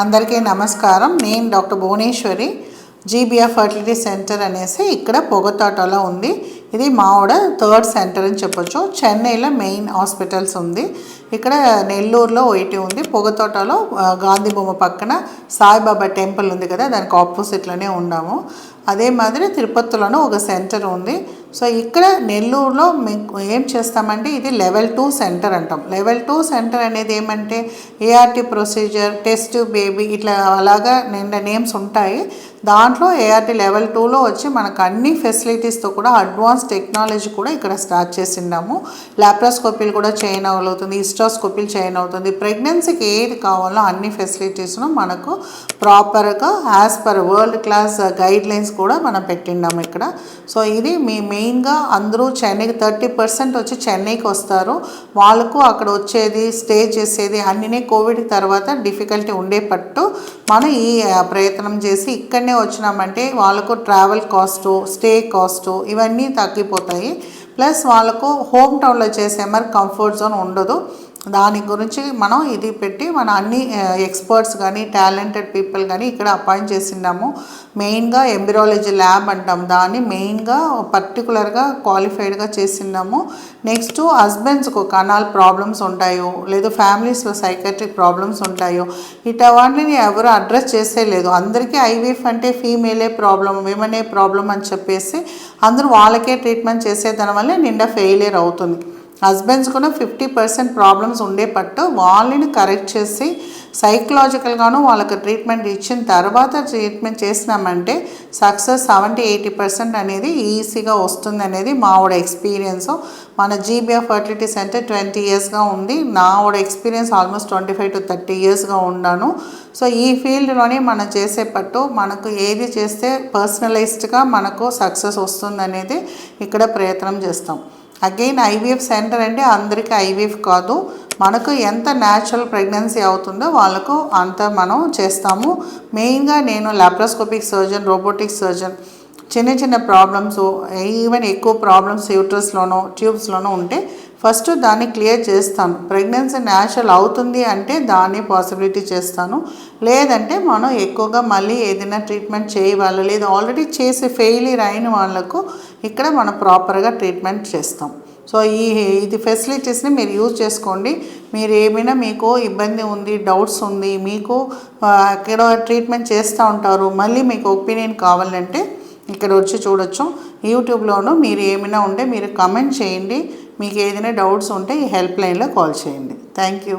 అందరికీ నమస్కారం. నేను doctor Bhuvaneswari. GBR fertility centre అనేసి ఇక్కడ పొగతోటలో ఉంది. ఇది మావిడ థర్డ్ సెంటర్ అని చెప్పొచ్చు. చెన్నైలో మెయిన్ హాస్పిటల్స్ ఉంది. ఇక్కడ నెల్లూరులో ఒకటి ఉంది. పొగతోటలో గాంధీ బొమ్మ పక్కన సాయిబాబా టెంపుల్ ఉంది కదా, దానికి ఆపోజిట్లోనే ఉన్నాము. అదే మాదిరి తిరుపతిలోనూ ఒక సెంటర్ ఉంది. సో ఇక్కడ నెల్లూరులో మీకు ఏం చేస్తామంటే ఇది లెవెల్ 2 సెంటర్ అంటాం. లెవెల్ 2 సెంటర్ అనేది ఏమంటే ఏఆర్టీ ప్రొసీజర్, టెస్ట్ బేబీ ఇట్లా అలాగా నిండా నేమ్స్ ఉంటాయి. దాంట్లో ఏఆర్టీ లెవెల్ 2లో వచ్చి మనకు అన్ని ఫెసిలిటీస్తో కూడా అడ్వాన్స్ టెక్నాలజీ కూడా ఇక్కడ స్టార్ట్ చేసిన్నాము. లాప్రోస్కోపీలు కూడా చేయన్ అవుతుంది, హిస్ట్రోస్కోపీలు చేయన్ అవుతుంది. ప్రెగ్నెన్సీకి ఏది కావాలో అన్ని ఫెసిలిటీస్ను మనకు ప్రాపర్గా as per world class guide lines కూడా మనం పెట్టిన్నాము ఇక్కడ. సో ఇది మెయిన్గా అందరూ చెన్నైకి 30% వచ్చి చెన్నైకి వస్తారు. వాళ్ళకు అక్కడ వచ్చేది, స్టే చేసేది అన్నీ కోవిడ్ తర్వాత డిఫికల్టీ ఉండే పట్టు మనం ఈ ప్రయత్నం చేసి ఇక్కడనే వచ్చినామంటే వాళ్ళకు ట్రావెల్ కాస్టు, స్టే కాస్టు ఇవన్నీ తగ్గిపోతాయి. ప్లస్ వాళ్ళకు హోమ్ టౌన్లో చేసే మరి కంఫర్ట్ జోన్ ఉండదు. దాని గురించి మనం ఇది పెట్టి మన అన్ని ఎక్స్పర్ట్స్ కానీ టాలెంటెడ్ పీపుల్ కానీ ఇక్కడ అపాయింట్ చేసినాము. మెయిన్గా ఎంబ్రియాలజీ ల్యాబ్ అంటాం, దాన్ని మెయిన్గా పర్టికులర్గా క్వాలిఫైడ్గా చేసినాము. నెక్స్ట్ హస్బెండ్స్కు కనాల్ ప్రాబ్లమ్స్ ఉంటాయో, లేదు ఫ్యామిలీస్లో సైకాట్రిక్ ప్రాబ్లమ్స్ ఉంటాయో, ఇటవాటిని ఎవరు అడ్రస్ చేసే లేదు. అందరికీ ఐవీఎఫ్ అంటే ఫీమేలే ప్రాబ్లం, విమెనే ప్రాబ్లం అని చెప్పేసి అందరూ వాళ్ళకే ట్రీట్మెంట్ చేసే దానివల్ల నిండా ఫెయిలియర్ అవుతుంది. హస్బెండ్స్ కూడా 50% ప్రాబ్లమ్స్ ఉండే పట్టు వాళ్ళని కరెక్ట్ చేసి సైకలాజికల్గాను వాళ్ళకి ట్రీట్మెంట్ ఇచ్చిన తర్వాత ట్రీట్మెంట్ చేసినామంటే సక్సెస్ 70-80% అనేది ఈజీగా వస్తుంది అనేది మావిడ ఎక్స్పీరియన్స్. మన జీబీఆర్ ఫర్టిలిటీ సెంటర్ 20 ఇయర్స్గా ఉంది. నావిడ ఎక్స్పీరియన్స్ ఆల్మోస్ట్ 25 to 30 ఇయర్స్గా ఉన్నాను. సో ఈ ఫీల్డ్లోనే మనం చేసే పట్టు మనకు ఏది చేస్తే పర్సనలైజ్డ్గా మనకు సక్సెస్ వస్తుంది అనేది ఇక్కడ ప్రయత్నం చేస్తాం. అగైన్ ఐవీఎఫ్ సెంటర్ అంటే అందరికీ ఐవీఎఫ్ కాదు, మనకు ఎంత న్యాచురల్ ప్రెగ్నెన్సీ అవుతుందో వాళ్ళకు అంత మనం చేస్తాము. మెయిన్గా నేను లాప్రోస్కోపిక్ సర్జన్, రోబోటిక్ సర్జన్. చిన్న చిన్న ప్రాబ్లమ్స్, ఈవెన్ ఎక్కువ ప్రాబ్లమ్స్ యూట్రస్లోనో ట్యూబ్స్లోనో ఉంటే ఫస్ట్ దాన్ని క్లియర్ చేస్తాను. ప్రెగ్నెన్సీ న్యాచురల్ అవుతుంది అంటే దాన్ని పాసిబిలిటీ చేస్తాను. లేదంటే మనం ఎక్కువగా మళ్ళీ ఏదైనా ట్రీట్మెంట్ చేయవాలి, లేదా ఆల్రెడీ చేసి ఫెయిలియర్ అయిన వాళ్ళకు ఇక్కడ మనం ప్రాపర్గా ట్రీట్మెంట్ చేస్తాం. సో ఇది ఫెసిలిటీస్ని మీరు యూజ్ చేసుకోండి. మీరు ఏమైనా మీకు ఇబ్బంది ఉంది, డౌట్స్ ఉంది, మీకు ఇక్కడ ట్రీట్మెంట్ చేస్తూ ఉంటారు, మళ్ళీ మీకు ఒపీనియన్ కావాలంటే ఇక్కడ వచ్చి చూడొచ్చు. యూట్యూబ్లోనూ మీరు ఏమైనా ఉంటే మీరు కమెంట్ చేయండి. మీకు ఏదైనా డౌట్స్ ఉంటే ఈ హెల్ప్ లైన్లో కాల్ చేయండి. Thank you.